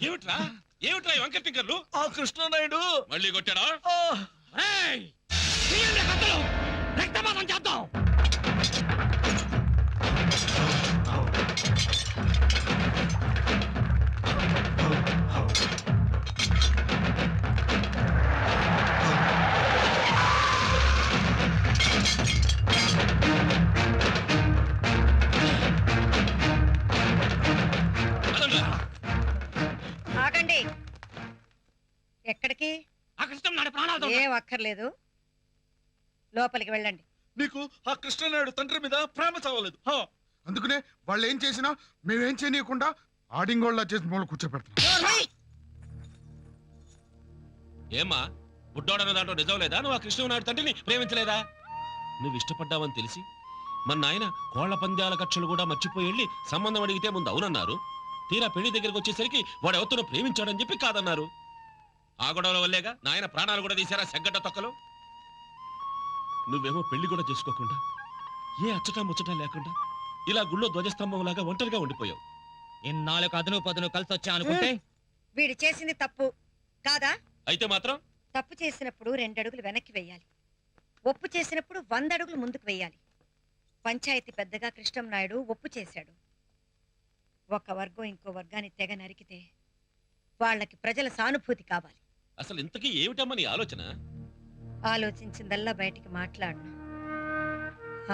ఏమిట్రా ఏమిట్రా వంకర టింకర్లు? ఆ కృష్ణనాయుడు మళ్ళీ కొట్టాడా? రక్తపాతం చేద్దాం. ఆగండి. ఎక్కడికి? ఆ కృష్ణనాయుడు ప్రాణాలు ఏం అక్కర్లేదు, లోపలికి వెళ్ళండి. నీకు ఆ కృష్ణనాయుడు తండ్రి మీద ప్రేమ చావలేదు. అందుకనే వాళ్ళు ఏం చేసినా మేమేం చేయనీయకుండా ఆడింగోళ్ళ చేసి మూల కూర్చోపెడతాం. ఏమ్మా బుడ్డోడన్న దాంట్లో నిజం లేదా? నువ్వు ఆ కృష్ణనాయుడు తండ్రిని ప్రేమించలేదా? నువ్వు ఇష్టపడ్డావని తెలిసి మన నాయన కోళ్ల పంద్యాల కక్షలు కూడా మర్చిపోయి వెళ్ళి సంబంధం అడిగితే ముందు అవునన్నారు. తీరా పెళ్లి దగ్గరకు వచ్చేసరికి వాడు ఎవరితో ప్రేమించాడని చెప్పి కాదన్నారు. ఆ గొడవల వల్లేగా నాయన ప్రాణాలు కూడా తీశారా సెగ్గడ్డ తొక్కలు. నువ్వేమో పెళ్లి కూడా చేసుకోకుండా ఏ అచ్చటా ముచ్చటా లేకుండా ఇలా గుళ్ళో ధ్వజస్తంభం లాగా ఒంటరిగా ఉండిపోయావు. ఇన్నాళ్ళకు అదును పదును కలిసి వచ్చా అనుకుంటే వీడు చేసింది తప్పు కాదా? అయితే మాత్రం తప్పు చేసినప్పుడు 2 అడుగులు వెనక్కి వెయ్యాలి, ఒప్పు చేసినప్పుడు 100 అడుగులు ముందుకు వెయ్యాలి. పంచాయతీ పెద్దగా కృష్ణనాయుడు ఒప్పు చేశాడు. ఒక వర్గం ఇంకో వర్గాన్ని తెగ నరికితే వాళ్ళకి ప్రజల సానుభూతి కావాలి. అసలు ఇంతకీ ఏమిటమ్మా నీ ఆలోచన? ఆలోచించిందల్లా బయటికి మాట్లాడను.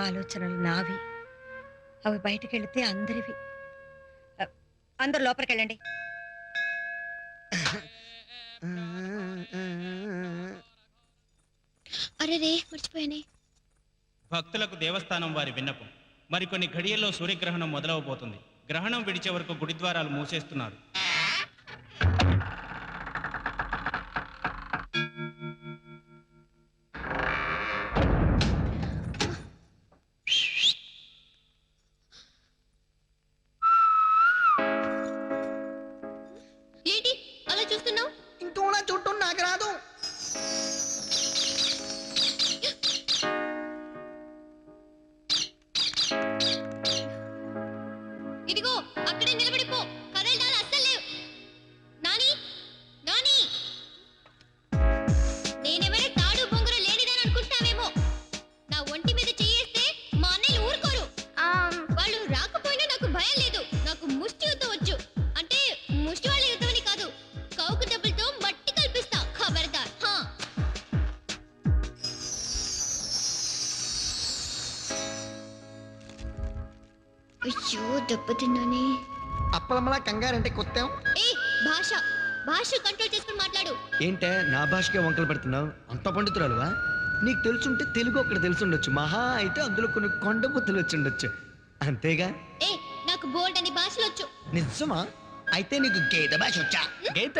ఆలోచనలు నావి, అవి బయటికి వెళితే అందరివి. అందరు లోపలికి వెళ్ళండి. అరే మర్చిపోయానే. భక్తులకు దేవస్థానం వారి విన్నపం. మరికొన్ని ఘడియల్లో సూర్యగ్రహణం మొదలవబోతుంది. గ్రహణం విడిచే వరకు గుడిద్వారాలు మూసేస్తున్నారు. ఏంటి అలా చూస్తున్నావు? ఇంకో చుట్టూ నాకు రాదు. ఇదిగో అక్కడే నిలబడిపో. కర్రలు దాని అస్సలు లేవు. నాని నాని, నేనేమైనా తాడు బొంగురు లేనిదని అనుకుంటావేమో. నా ఒంటి మీద చెయ్యేస్తే మా అన్నయ్యలు ఊరుకోరు. వాళ్ళు రాకపోయినా నాకు భయం లేదు. నాకు ముష్టి యుద్ధం వచ్చు. అంటే ముష్టి వాళ్ళ యుద్ధం అని కాదు, కౌకు దెబ్బలతో మట్టి కల్పిస్తా. ఖబర్దార్. అయ్యో దెబ్బతిన్నానే. అప్పలమ్మలా కంగారంటే కొత్తాం. ఏ భాష భాష కంట్రోల్ చేసుకుని మాట్లాడు. ఏంటే నా భాషకే వంకలు పెడుతున్నావు? అంత పండితురాలువా? నీకు తెలుసుంటే తెలుగు ఒక్కడ తెలుసుండొచ్చు, మహా అయితే అందులో కొన్ని కొండ బుద్ధులు వచ్చి ఉండొచ్చు, అంతేగా? ఏ నాకు బోల్డ్ అని భాషలు వచ్చు. నిజమా? అయితే నీకు గీత భాష వచ్చా? గీత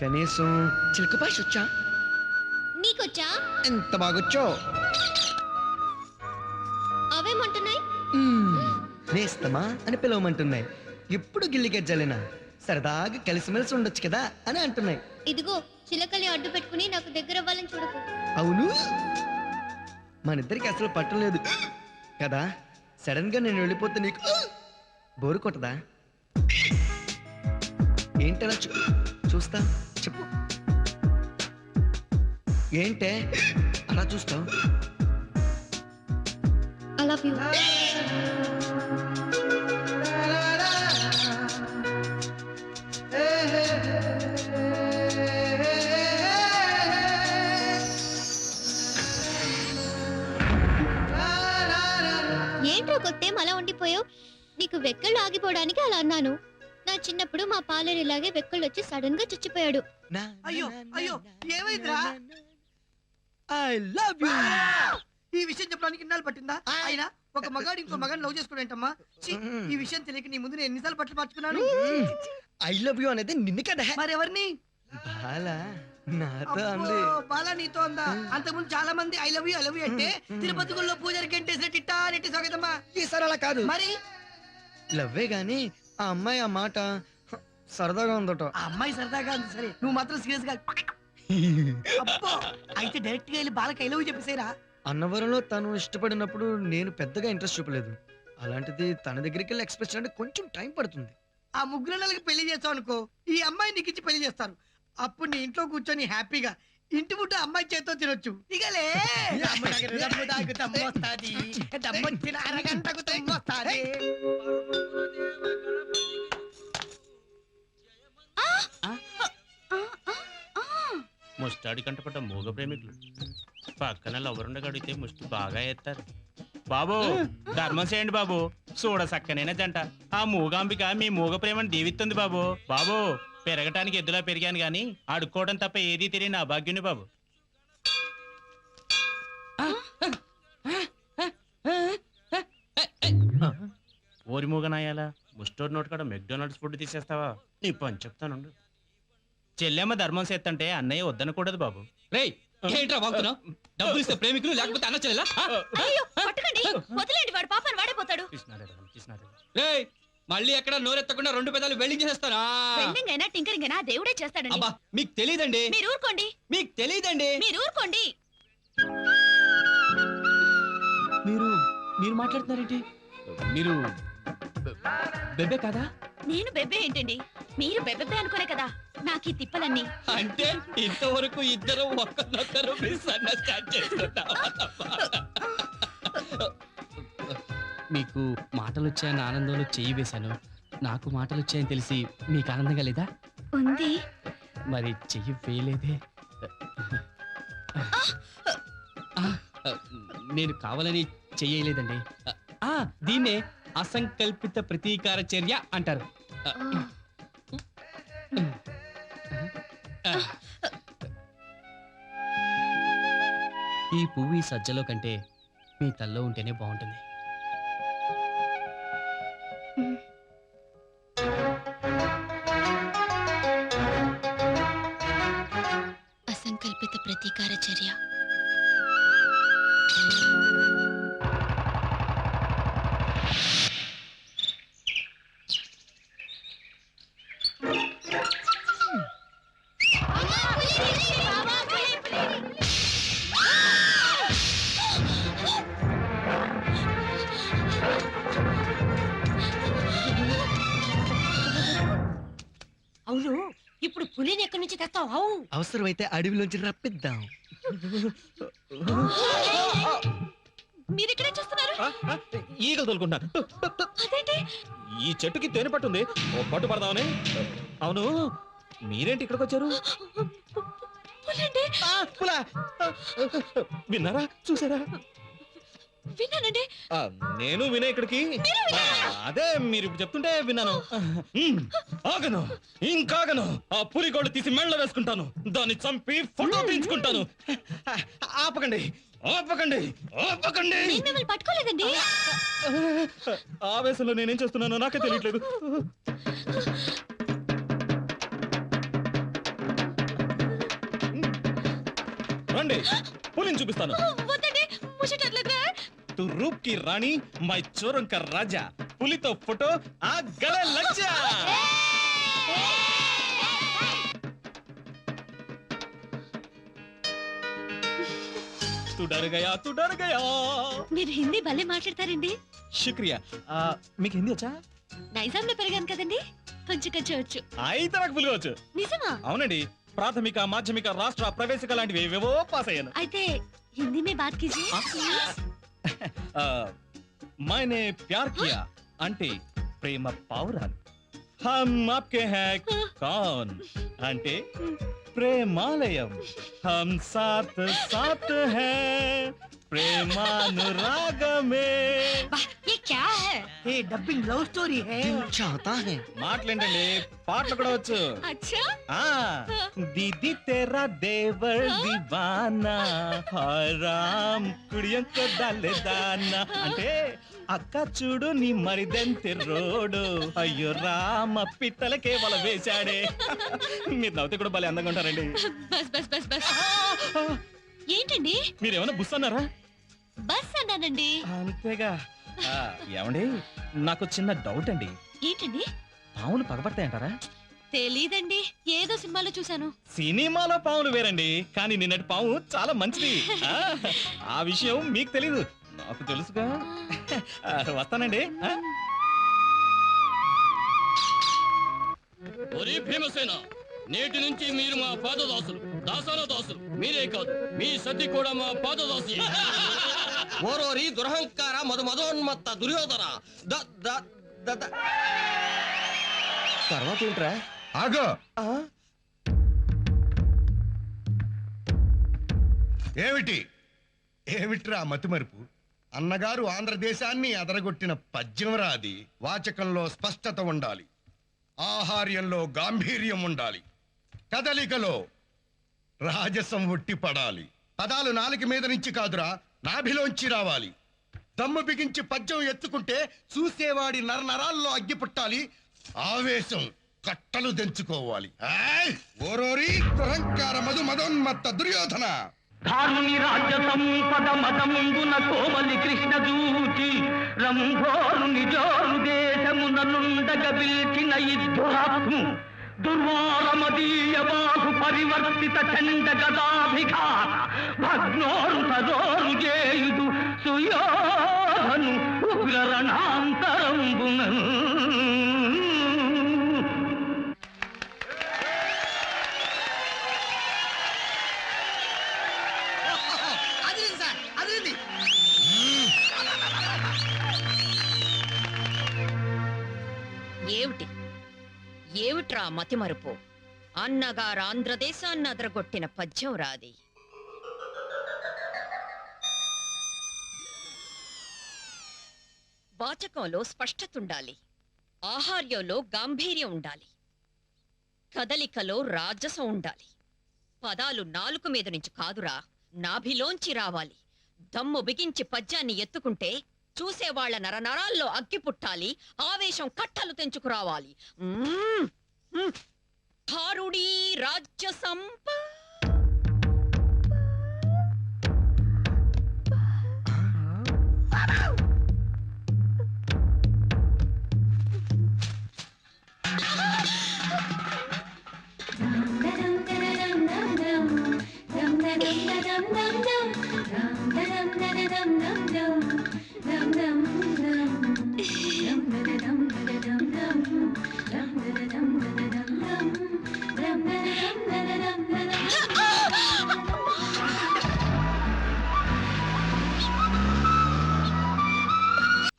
కనీసం చిలుక భాష వచ్చా? నీకొచ్చా? ఎంత బాగొచ్చో. అవేమంటున్నాయి? నేస్తమా అని పిలవమంటున్నాయి. ఎప్పుడు గిల్లి గజ్జలేనా? సరదాగా కలిసిమెలిసి ఉండొచ్చు కదా అని అంటున్నాయి. ఇదిగో చిలకల్ని అడ్డు పెట్టుకుని నాకు దగ్గర అవ్వాలని చూడకు. అవును, మనిద్దరికి అసలు పట్టం లేదు కదా. సడన్ గా నేను వెళ్ళిపోతే నీకు బోరు కొట్టదా? ఏంటలా చూస్తా చెప్పు. ఏంటే అలా చూస్తావు? I love you. ఏంట్రా కొత్తేం అలా ఉండిపోయావు? నీకు వెక్కళ్ళు ఆగిపోవడానికి అలా అన్నాను. నా చిన్నప్పుడు మా పాలేరు ఇలాగే వెక్కళ్ళు వచ్చి సడన్ గా చచ్చిపోయాడు. అయ్యో అయ్యో ఏమైందిరా? I love you. ఈ విషయం చెప్పడానికి ఇన్నాళ్ళు పట్టిందా? అయినా ఒక మగాడు ఇంకో మగాడిని లవ్ చేసుకోడేంటమ్మా? ఈ విషయం తెలియక నీ ముందు నేను ఎన్నిసార్లు బట్టలు మార్చుకున్నాను. ఐ లవ్ యు అనేది నిన్ను కదా, మరెవరిని? బాలా నాతో అంది. బాలా నీతో అందా? అంతకుముందు చాలా మంది ఐ లవ్ యు అంటే తిరుపతి గుళ్ళో పూజారి గంటేసినట్టు ఇట్టా నెట్టి సాగదమ్మా. ఈసారి అలా కాదు. మరి లవ్వే గాని ఆ అమ్మాయి ఆ మాట సరదాగా ఉందట. ఆ అమ్మాయి సరదాగా ఉంది సరే, నువ్వు మాత్రం సీరియస్ గా. అబ్బో, అయితే డైరెక్ట్ గా వెళ్ళి బాలకి ఐ లవ్ యూ చెప్పేసేరా. అన్నవరంలో తను ఇష్టపడినప్పుడు నేను పెద్దగా ఇంట్రెస్ట్ చూపలేదు. అలాంటిది తన దగ్గరికి వెళ్ళి ఎక్స్ప్రెస్ చేయడానికి కొంచెం టైం పడుతుంది. ఆ ముగ్గురు నెలలకి పెళ్లి చేస్తావు అనుకో, ఈ అమ్మాయి నీకు ఇచ్చి పెళ్లి చేస్తారు. అప్పుడు నీ ఇంట్లో కూర్చొని హ్యాపీగా ఇంటి ముట్ట అమ్మాయి చేత్తో తినొచ్చు. ఇకలే అరగంటకు తమ్మొస్తాది. ముష్టాడి కంటపడ్డ మూగ ప్రేమికులు పక్కన లవరుండగా అడిగితే ముష్టి బాగా ఎత్తారు. బాబు ధర్మం చేయండి బాబు, చూడ సక్కనైన జంట. ఆ మూగాంబిక మీ మూగ ప్రేమను దీవిస్తుంది బాబు. బాబు పెరగటానికి ఎద్దులా పెరిగాను గాని అడుక్కోవడం తప్ప ఏదీ తెలియని అభాగ్యుని బాబు. ఓరి మూగనాయాలా, ముస్టోర్ నోట్ కాడ మెక్డొనాల్డ్స్ ఫుడ్ తీసేస్తావా? నీ పని చెప్తానుండు. చెల్లెమ్మ ధర్మం చేస్తంటే అన్నయ్య వద్దనకూడదు బాబు. రేయ్ ఏంట్రా వాగుతున్నావ్? డబ్బులు ఇస్తే ప్రేమికులు, లేకపోతే అన్న చెల్లెలా? అయ్యో పట్టుకండి, వదిలేండి, వాడు పాపని వాడైపోతాడు. రేయ్ మళ్ళీ ఎక్కడ నోరెత్తకుండా 2 పెదాలు వెల్డింగ్ చేసేస్తారా? పెండింగ్ అయినా టింకరింగ్ అయినా దేవుడే చేస్తాడండి. అబ్బా మీకు తెలియదండి, మీరు ఊరుకోండి, మీకు తెలియదండి. మీరు ఊరుకోండి. మీరు మాట్లాడుతున్నారేంటి? మీరు బెబ్బే కదా? నేను బెబ్బే ఏంటండి, మీరు బెబ్బెబ్బే అనుకోలే కదా నాకు ఈ తిప్పలన్నీ. అంటే ఇంతవరకు ఇద్దరు ఒక్కరినొక్కరు మిస్అండర్స్టాండ్ చేసుకుంటాం. మీకు మాటలు వచ్చాయన్న ఆనందంలో చెయ్యి వేశాను. నాకు మాటలు వచ్చాయని తెలిసి మీకు ఆనందంగా లేదా? ఉంది. మరి చెయ్యి వేయలేదే. నేను కావాలని చెయ్యలేదండి. దీన్నే అసంకల్పిత ప్రతీకార చర్య అంటారు. ఈ పువ్వు ఈ సజ్జలో కంటే మీ తల్లో ఉంటేనే బాగుంటుంది. అసంకల్పిత ప్రతీకార చర్య. అవును, ఇప్పుడు పులిని ఎక్కడి నుంచి తెస్తావు? అవసరమైతే అడవిలోంచి రప్పిద్దాం. మీరు ఇక్కడే చూస్తున్నారు? ఈగలు తోలుకుంటాను. అదేంటి? ఈ చెట్టుకి తేనె పట్టుంది, ఓ పట్టు పడదామని. అవును మీరేంటి ఇక్కడికి వచ్చారు? పులండి. విన్నారా, చూసారా? విన్నానండి. నేను వినే ఇక్కడికి. అదే మీరు ఇప్పుడు చెప్తుంటే విన్నాను. ఆగను, ఇంకాగను. ఆ పులి గోళ్ళు తీసి మెళ్ళ వేసుకుంటాను, దాన్ని చంపి ఫోటో తీయించుకుంటాను. ఆపకండి, ఆపకండి, ఆపకండి. నేను మిమ్మల్ని పట్టుకోలేదండి. ఆవేశంలో నేనేం చేస్తున్నానో నాకే తెలియట్లేదు. రండి, పులిని చూపిస్తాను. వద్దండి, ముషటర్లుగా. तू रूप की रानी, मैं चोरों का राजा. पुली तो फोटो आ गले लग जा. तू डर गया, तू डर गया. మీరు హిందీ భలే మాట్లాడతారండి. शुक्रिया. మీకు హిందీ వచ్చా? నైజాంలో పెరిగాను కదండి, కొంచెం కొంచెం వచ్చు. అయితే నాకు పులి వచ్చు. నిజమా? అవునండి, ప్రాథమిక మాధ్యమిక రాష్ట్ర ప్రవేశిక లాంటివి ఏవేవో పాస్ అయ్యాను. అయితే హిందీ మే బాత్ కీజియే. मैंने प्यार किया అంటే ప్రేమ పావురాలు. हम आपके हैं कौन అంటే ప్రేమాలయం. हम साथ साथ हैं ప్రేమానురాగమే. ये क्या है? ఏ డబ్బింగ్ లవ్ స్టోరీ హే. చాతా హై. మాటలేంటండి, పాటలు కూడా వచ్చు. अच्छा. दीदी तेरा देवर दीवाना हराम కుడియంక దాలే దానా అంటే అక్క చూడు నీ మరిదెంతి రోడు, అయ్యో రామ పిట్టలకే వల వేశాడే. మీరు నవ్వుతే కూడా భలే అందంగా ఉంటారండి. Bus bus bus bus. ఏంటండి? మీరేమన్నా బుస్ అన్నారా? బస్ అన్నానండి. అంతేగా. ఏమండి, నాకు చిన్న డౌట్ అండి. ఏంటండి? పాములు పగపడతాయంటారా? తెలీదండి, ఏదో సినిమాలో చూశాను. సినిమాలో పావులు వేరండి, కానీ నిన్నటి పాము చాలా మంచిది. ఆ విషయం మీకు తెలీదు, నాకు తెలుసుగా. వస్తానండి. ఒరే భీమసేన, నేటి నుంచి మీరు మా పాదదాసులు, దాసాల దాసులు. మీరే కాదు, మీ సతి కూడా మా పాదదాసు. ఓరోరి దురహంకార మధోన్మత్త దుర్యోధన. తర్వాత ఏంట్రా? ఆగో, ఏమిట్రా మతిమరుపు? అన్నగారు ఆంధ్రదేశాన్ని అదరగొట్టిన పద్యం రాది. వాచకంలో స్పష్టత ఉండాలి, ఆహార్యంలో గాంభీర్యం ఉండాలి, కదలికలో రాజసం ఉట్టిపడాలి. పదాలు నాలుక మీద నుంచి కాదురా, నాభిలోంచి రావాలి. దమ్ము బిగించి పద్యం ఎత్తుకుంటే చూసేవాడి నరనరాల్లో అగ్గి పుట్టాలి, ఆవేశం కట్టలు తెంచుకోవాలి. ఓరోరి దురహంకార మధోన్మత్త దుర్యోధన. ధారుని రాజ్య సంపద మదముందున కోమలి కృష్ణ దూచి రంభోరు నిజోరు దేశమున నుండగ పిలిచిన ఇద్దురాత్ము దుర్వారమదీయ బాహు పరివర్తిత చండ గదాభిఘాత భగ్నోరు తదోరు చేయుదు సుయోధను ఉగ్ర రణాంతరంబున. అదిరింది సార్, అదిరింది. ఏమిటి ఏమిట్రా మతిమరుపు? అన్నగారు ఆంధ్రదేశాన్ని అదరగొట్టిన పద్యం రాది. వాచకంలో స్పష్టత ఉండాలి, ఆహార్యంలో గాంభీర్యం ఉండాలి, కదలికలో రాజసం ఉండాలి. పదాలు నాలుక మీద నుంచి కాదురా, నాభిలోంచి రావాలి. దమ్ము బిగించి పద్యాన్ని ఎత్తుకుంటే చూసేవాళ్ల నరనరాల్లో అగ్గి పుట్టాలి, ఆవేశం కట్టలు తెంచుకురావాలి. ధారుడీ రాజ్య సంప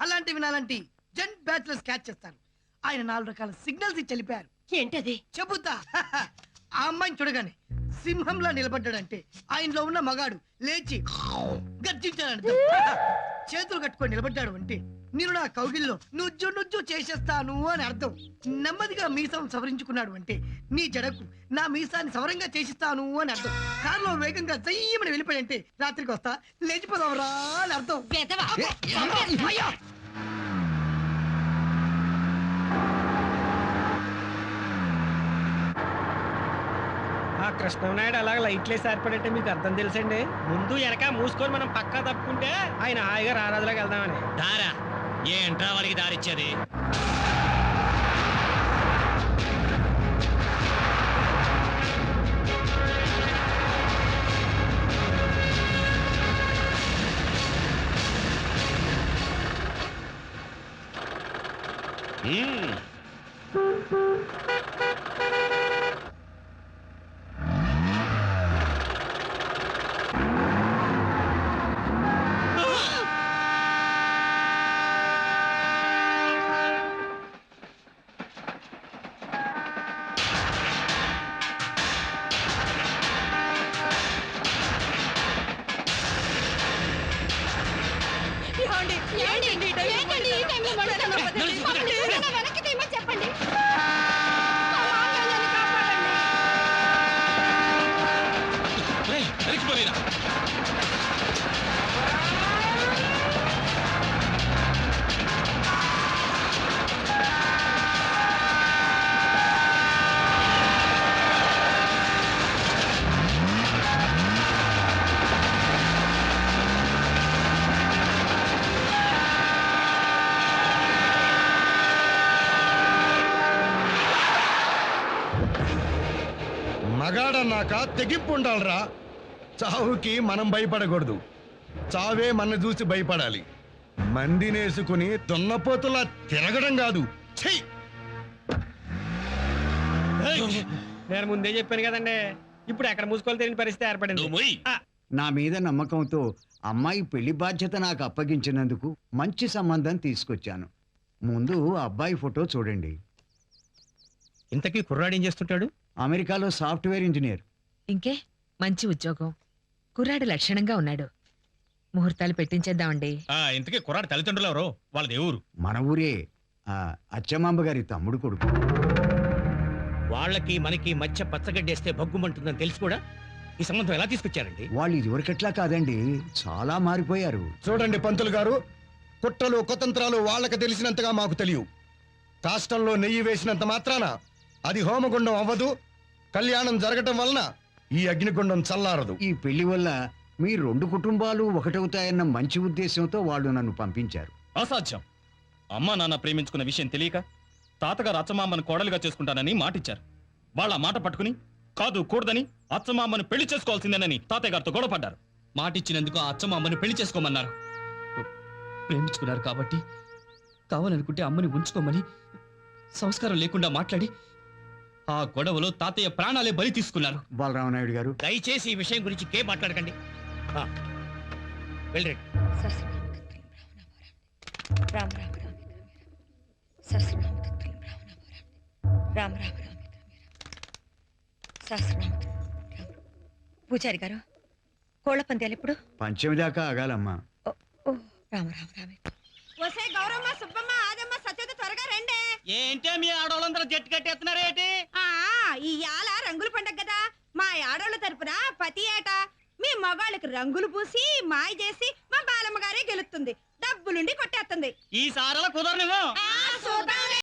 అలాంటి వినాలంటి జెన్ బ్యాచులర్స్ క్యాచ్ చేస్తారు. ఆయన 4 రకాల సిగ్నల్స్ ఇచ్చి వెళ్ళిపోయారు. ఏంటది? చెబుతా. ఆ అమ్మాయిని చూడగానే సింహంలా నిలబడ్డాడంటే ఆయనలో ఉన్న మగాడు లేచి గర్జించాడు. చేతులు కట్టుకొని నిలబడ్డాడు అంటే నేను నా కౌగిల్లో నుజ్జు నుజ్జు చేసేస్తాను అని అర్థం. నెమ్మదిగా మీసం సవరించుకున్నాడు అంటే నీ జడకు నా మీసాన్ని సవరంగా చేసిస్తాను అని అర్థం. కారులో వేగంగా జయ్యమని వెళ్ళిపోయాడంటే రాత్రికి వస్తా లేచిపోదావరా అని అర్థం. అయ్యా! ఆ కృష్ణనాయుడు అలాగ లైట్లేసి ఏర్పడంటే మీకు అర్థం తెలుసండి. ముందు వెనక మూసుకొని మనం పక్కా తప్పుకుంటే ఆయన హాయిగా రారాజులోకి వెళ్దామని. దారా ఏంట్రా వాడికి దారిచ్చేది? ఏంటండి ఈ టైంలో వెనక్కి మగాడన్నాక తెగింపు ఉండాలిరా. చావుకి మనం భయపడకూడదు, చావే మన చూసి భయపడాలి. మందినేసుకుని దున్నపోతులా తిరగడం కాదు. చెయ్యి. నేను ముందే చెప్పాను కదండి, ఇప్పుడు ఎక్కడ మూసుకోవాలి తెలియని పరిస్థితి ఏర్పడింది. నువ్వు మొయ్. నా మీద నమ్మకంతో అమ్మాయి పెళ్లి బాధ్యత నాకు అప్పగించినందుకు మంచి సంబంధం తీసుకొచ్చాను. ముందు అబ్బాయి ఫోటో చూడండి. ఇంతకీ కుర్రాడు ఏం చేస్తుంటాడు? అమెరికాలో సాఫ్ట్వేర్ ఇంజనీర్. ఇంకే మంచి ఉద్యోగం, కుర్రాడు లక్షణంగా ఉన్నాడు. ముహూర్తాలు పెట్టించేద్దామండి. ఇంతకీ కుర్రాడు తల్లిదండ్రులు ఎవరో, వాళ్ళ దేవురు? మన ఊరే, అచ్చమాంబ గారి తమ్ముడు కొడుకు. వాళ్ళకి మనకి మధ్య పచ్చగడ్డేస్తే భగ్గుమంటుందని తెలిసి కూడా ఈ సంబంధం ఎలా తీసుకొచ్చారండి? వాళ్ళు ఇదివరకట్లా కాదండి, చాలా మారిపోయారు. చూడండి పంతులు గారు, కుట్రలు కుతంత్రాలు వాళ్ళకి తెలిసినంతగా మాకు తెలియవు. కాష్టంలో నెయ్యి వేసినంత మాత్రాన అది హోమగుండం అవ్వదు. కళ్యాణం జరగటం వలన ఈ అగ్నిగుండం చల్లారదు. ఈ పెళ్లి వల్ల మీ రెండు కుటుంబాలు ఒకటవుతాయన్న మంచి ఉద్దేశంతో వాళ్ళు నన్ను పంపించారు. అసాధ్యం. అమ్మా నాన్న ప్రేమించుకున్న విషయం తెలియక తాతగారు అచ్చమామ్మను కోడలుగా చేసుకుంటానని మాటిచ్చారు. వాళ్ళ మాట పట్టుకుని కాదు కూడదని అచ్చమామ్మను పెళ్లి చేసుకోవాల్సిందేనని తాతయ్య గారితో గొడవపడ్డారు. మాటిచ్చినందుకు ఆ అచ్చమ్మ పెళ్లి చేసుకోమన్నారు. ప్రేమించుకున్నారు కాబట్టి కావాలనుకుంటే అమ్మని ఉంచుకోమని సంస్కారం లేకుండా మాట్లాడి ఆ గొడవలో తాతయ్య ప్రాణాలే బలి తీసుకున్నారు. బలరామ నాయుడు గారు, దయచేసి ఈ విషయం గురించి కే మాట్లాడకండి. వెళ్ళండి. రామ రామ రామ సహస్రనామ రామ రామ రామ సహస్రనామ. పూజారి గారు, కోళ్ల పందాలు ఎప్పుడు? పంచమి దాకా ఆగాలమ్మా. ఓ రామ రామ రామ. వసే గౌరమ్మ, సుబ్బమ్మ, ఆదమ్మ, సత్యత త్వరగా రండి. ఏంటే మీ ఆడవాళ్ళందరూ జట్టు కట్టేస్తున్నారేంటి? ఇవాళ రంగుల పండగ కదా, మా ఆడోళ్ళ తరపున ప్రతి ఏటా మీ మగాళ్ళకి రంగులు పూసి మాయ చేసి మా బాలమ్మ గారే గెలుస్తుంది, డబ్బులుండి కొట్టేస్తుంది. ఈ సారల కుదరనివ్వు.